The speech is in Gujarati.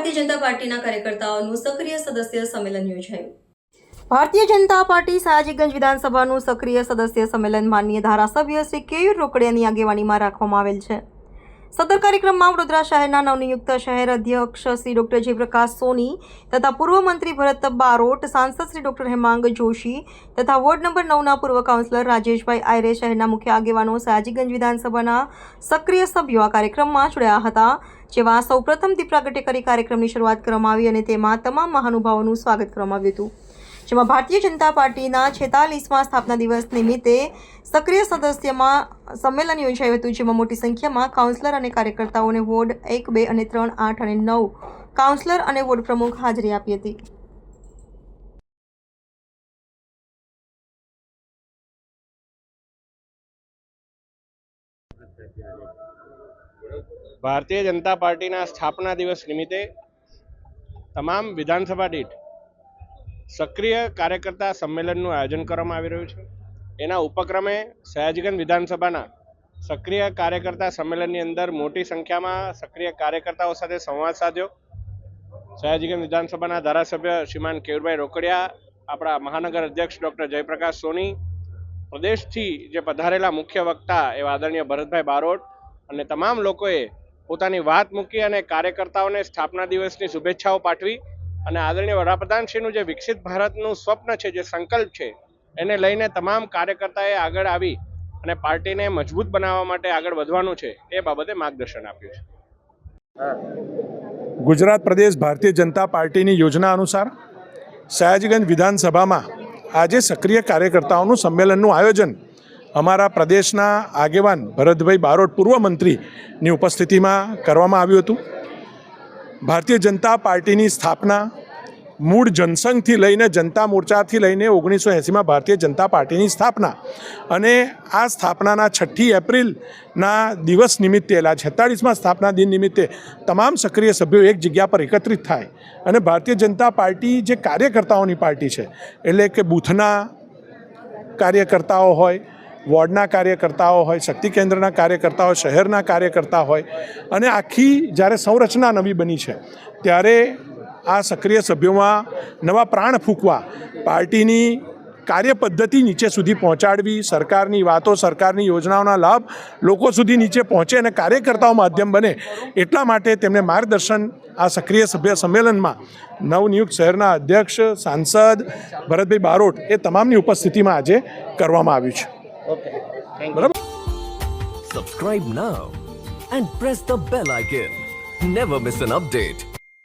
ભારતીય જનતા પાર્ટીના કાર્યકર્તાઓનું સક્રિય સદસ્ય સંમેલન યોજાયું। ભારતીય જનતા પાર્ટી સયાજીગંજ વિધાનસભાનું સક્રિય સદસ્ય સંમેલન માનનીય ધારાસભ્ય શ્રી કેયુર રોકડિયાની આગેવાનીમાં રાખવામાં આવેલ છે। સદર કાર્યક્રમમાં વડોદરા શહેરના નવનિયુક્ત શહેર અધ્યક્ષ શ્રી ડોક્ટર જયપ્રકાશ સોની તથા પૂર્વ મંત્રી ભરત બારોટ, સાંસદ શ્રી ડોક્ટર હેમાંગ જોશી તથા વોર્ડ નંબર 9ના પૂર્વ કાઉન્સિલર રાજેશભાઈ આયરે, શહેરના મુખ્ય આગેવાનો, સયાજીગંજ વિધાનસભાના સક્રિય સભ્યો આ કાર્યક્રમમાં જોડાયા હતા। જેમાં સૌપ્રથમ દીપ પ્રાગટ્ય કરી કાર્યક્રમની શરૂઆત કરવામાં આવી અને તેમાં તમામ મહાનુભાવોનું સ્વાગત કરવામાં આવ્યું હતું। જેમાં ભારતીય જનતા પાર્ટીના 46મા સ્થાપના દિવસ નિમિત્તે સક્રિય સદસ્યમાં સંમેલન યોજાયું હતું। જેમાં મોટી સંખ્યામાં કાઉન્સિલર અને કાર્યકર્તાઓને વોર્ડ 1, 2 અને 3, 8 અને 9 કાઉન્સિલર અને વોર્ડ પ્રમુખ હાજરી આપી હતી। ભારતીય જનતા પાર્ટીના સ્થાપના દિવસ નિમિત્તે તમામ વિધાનસભા દીઠ સક્રિય કાર્યકર્તા સંમેલનનું આયોજન કરવામાં આવી રહ્યું છે। એના ઉપક્રમે સયાજીગંજ વિધાનસભાના સક્રિય કાર્યકર્તા સંમેલનની અંદર મોટી સંખ્યામાં સક્રિય કાર્યકર્તાઓ સાથે સંવાદ સાધ્યો। સયાજીગંજ વિધાનસભાના ધારાસભ્ય શ્રીમાન કેયુરભાઈ રોકડિયા, આપણા મહાનગર અધ્યક્ષ ડૉક્ટર જયપ્રકાશ સોની, પ્રદેશથી જે પધારેલા મુખ્ય વક્તા એવા આદરણીય ભરતભાઈ બારોટ અને તમામ લોકોએ પોતાની વાત મૂકી અને કાર્યકર્તાઓને સ્થાપના દિવસની શુભેચ્છાઓ પાઠવી અને આદરણીય વડાપ્રધાનશ્રીનું જે વિકસિત ભારતનું સ્વપ્ન છે, જે સંકલ્પ છે, એને લઈને તમામ કાર્યકર્તાએ આગળ આવી અને પાર્ટીને મજબૂત બનાવવા માટે આગળ વધવાનું છે એ બાબતે માર્ગદર્શન આપ્યું છે। ગુજરાત પ્રદેશ ભારતીય જનતા પાર્ટીની યોજના અનુસાર સયાજીગંજ વિધાનસભામાં આજે સક્રિય કાર્યકર્તાઓનું સંમેલનનું આયોજન અમારા પ્રદેશના આગેવાન ભરતભાઈ બારોટ, પૂર્વ મંત્રીની ઉપસ્થિતિમાં કરવામાં આવ્યું હતું। ભારતીય જનતા પાર્ટીની સ્થાપના મૂળ જનસંઘથી લઈને જનતા મોરચાથી લઈને 1980માં ભારતીય જનતા પાર્ટીની સ્થાપના અને આ સ્થાપનાના 6 એપ્રિલના દિવસ નિમિત્તે 46મા સ્થાપના દિન નિમિત્તે તમામ સક્રિય સભ્યો એક જગ્યા પર એકત્રિત થાય અને ભારતીય જનતા પાર્ટી જે કાર્યકર્તાઓની પાર્ટી છે, એટલે કે બૂથના કાર્યકર્તાઓ હોય, વોર્ડના કાર્યકર્તાઓ હોય, શક્તિ કેન્દ્રના કાર્યકર્તાઓ, શહેરના કાર્યકર્તા હોય અને આખી જ્યારે સંરચના નવી બની છે ત્યારે આ સક્રિય સભ્યોમાં નવા પ્રાણ ફૂંકવા, પાર્ટીની કાર્યપદ્ધતિ નીચે સુધી પહોંચાડવી, સરકારની વાતો, સરકારની યોજનાઓના લાભ લોકો સુધી નીચે પહોંચે અને કાર્યકર્તાઓ માધ્યમ બને, એટલા માટે તેમને માર્ગદર્શન આ સક્રિય સભ્ય સંમેલનમાં નવનિયુક્ત શહેરના અધ્યક્ષ, સાંસદ ભરતભાઈ બારોટ એ તમામની ઉપસ્થિતિમાં આજે કરવામાં આવ્યું છે। બરાબર, subscribe now and press the bell icon. Never miss an update.